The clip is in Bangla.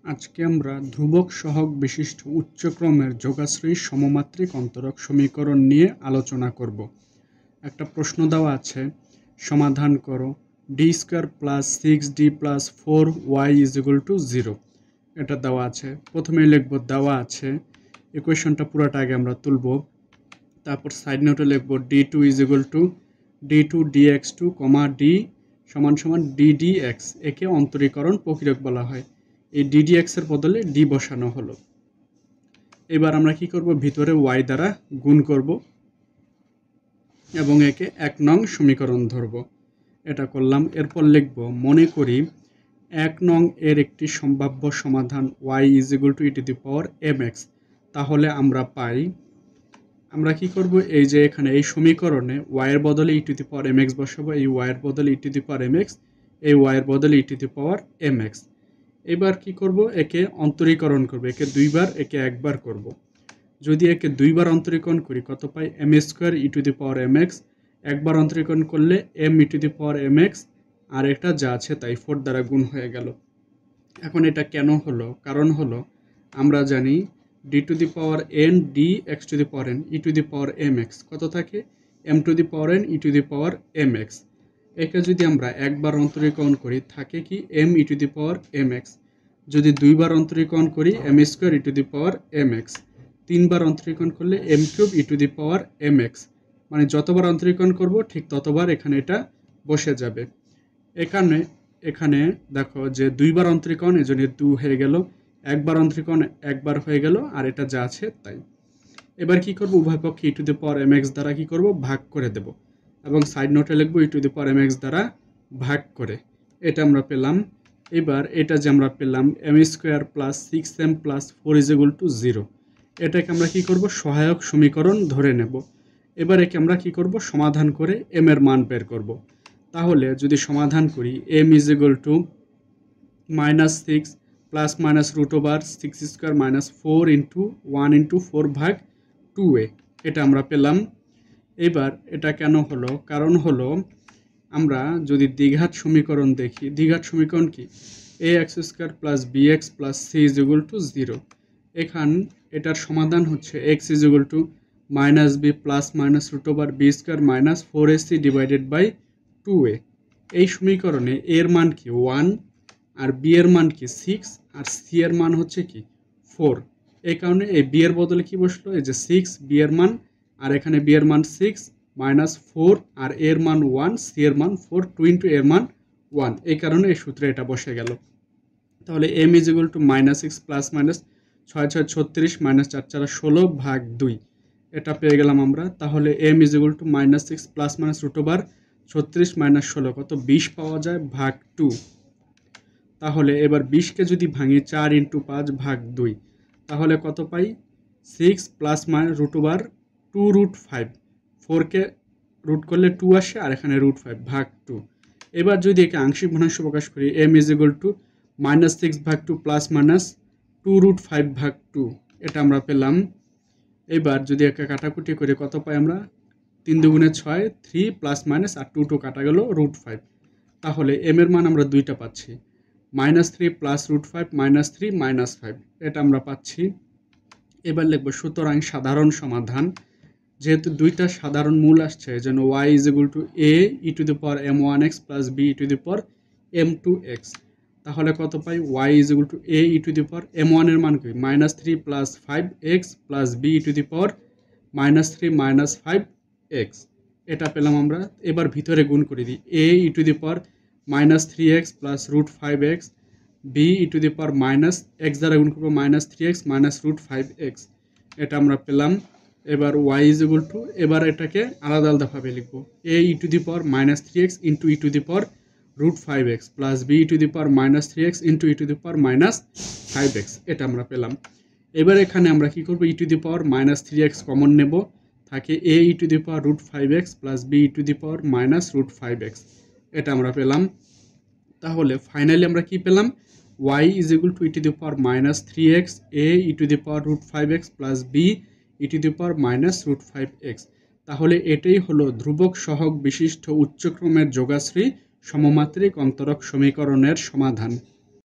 আজকে আমরা ধ্রুবক সহগ বিশিষ্ট উচ্চক্রমের যোগাশ্রী সমমাত্রিক অন্তরক সমীকরণ নিয়ে আলোচনা করব। একটা প্রশ্ন দেওয়া আছে, সমাধান করো d² + 6d + 4y = 0। এটা দেওয়া আছে। প্রথমেই লিখব দেওয়া আছে, ইকুয়েশনটা পুরোটা আগে আমরা তুলব। তারপর সাইড নোটে লিখব d2 = d2 dx2, d = ddx। একে অন্তরীকরণ প্রক্রিয়ক বলা হয়। এই ddx এর বদলে d বসানো হলো। এবার আমরা কি করব, ভিতরে y দ্বারা গুণ করব এবং একে 1 নং সমীকরণ ধরব। এটা করলাম। এরপর লিখব, মনে করি 1 নং এর একটি সম্ভাব্য সমাধান y = e⁻mx। তাহলে আমরা কি করব, এই যে এখানে এই সমীকরণে y এর বদলে e⁻mx বসাবো। এই y এর বদলে e⁻mx, এই y এর বদলে e⁻mx। এবার কি করব, একে অন্তরীকরণ করব। একে দুইবার, একে একবার করব। যদি একে দুইবার অন্তরীকরণ করি কত পাই, m² e⁻mx। একবার অন্তরীকরণ করলে m e⁻mx, আর এটা যা আছে তাই 4 দ্বারা গুণ হয়ে গেল। এখন এটা কেন হলো? কারণ হলো, আমরা জানি d⁻n dx⁻n e⁻mx কত থাকে, m⁻n e⁻mx। একে যদি আমরা একবার অন্তরীকরণ করি থাকে কি, m e⁻mx। যদি দুইবার অন্তরীকরণ করি m² e⁻mx। তিনবার অন্তরীকরণ করলে m³ e⁻mx। মানে যতবার অন্তরীকরণ করব ঠিক ততবার এখানে এটা বসে যাবে। এখানে দেখো যে দুইবার অন্তরীকরণ, এজন্য 2 হয়ে গেল। একবার অন্তরীকরণ একবার হয়ে গেল, আর এটা যা আছে তাই। এবার কি করব, উভয় পক্ষে e⁻mx দ্বারা কি করব, ভাগ করে দেব এবং সাইড নোটে লিখব e⁻mx দ্বারা ভাগ করে। এটা আমরা পেলাম। এবার এটা যে আমরা পেলাম m² + 6m + 4 = 0, এটাকে আমরা কি করব, সহায়ক সমীকরণ ধরে নেব। এবার একে আমরা কি করব, সমাধান করে m এর মান বের করব। তাহলে যদি সমাধান করি, m = -6 ± √6² - 4 × 1 × 4/2a। এটা আমরা পেলাম। এবার এটা কেন হলো? কারণ হলো, আমরা যদি দ্বিঘাত সমীকরণ দেখি, দ্বিঘাত সমীকরণ কি, ax² + bx + c = 0। এটার সমাধান হচ্ছে x = -b ± √b² - 4ac/2a। এই সমীকরণে এর মান কি 1, আর b এর মান কি 6, আর c এর মান হচ্ছে কি 4। এই কারণে এই b এর বদলে কি বসলো, এই যে 6 b এর মান, আর এখানে b এর মান 6 - 4, আর এর মান 1, c এর মান 4, 2 × এর মান 1। এই কারণে এই সূত্রে এটা বসে গেল। তাহলে m = -6 ± 6 × 6 = 36 - 4 × 4 = 16/2। এটা পেয়ে গেলাম আমরা। তাহলে m = -6 ± √36 - 16 কত, 20 পাওয়া যায়, ভাগ 2। তাহলে এবার 20কে যদি ভাঙি 4 × 5/2, তাহলে কত পাই, 6 ± √2√5। 4কে রুট করলে 2 আসে, আর এখানে √5 ভাগ 2। এবার যদি একে আংশিক ভগ্নাংশ প্রকাশ করি, m = -6/2 ± 2√5/2। এটা আমরা পেলাম। এবার যদি একে কাটাকুটি করে কত পাই আমরা, 3 × 2 = 6, 3 ± আর 2 কাটা গেল √5। তাহলে m এর মান আমরা দুইটা পাচ্ছি, -3 + √5 -3 -5। এটা আমরা পাচ্ছি। এবার লিখব, সুতরাং সাধারণ সমাধান। যেহেতু দুইটা সাধারণ মূল আসছে, যেন y = a e⁻m1x + b e⁻m2x। তাহলে কত পাই, y = a e⁻m1 এর মান কি, -3 + 5x + b e⁻3 - 5x। এটা পেলাম আমরা। এবার ভিতরে গুণ করে দিই, a e⁻3x + √5x, b e⁻x দ্বারা গুণ করব, -3x - √5x। এটা আমরা পেলাম। এবার y = এবার এটাকে আলাদা আলাদাভাবে লিখব, a e⁻3x × e⁻√5x + b e⁻3x × e⁻5x। এটা আমরা পেলাম। এবার এখানে আমরা কি করব, e⁻3x কমন নেব, থাকে a e⁻√5x + b e⁻√5x। এটা আমরা পেলাম। তাহলে ফাইনালি আমরা কি পেলাম, y = e⁻3x a e⁻√5x + b e⁻√5x। তাহলে এটাই হলো ধ্রুবক সহগ বিশিষ্ট উচ্চক্রমের যোগাশ্রী সমমাত্রিক অন্তরক সমীকরণের সমাধান।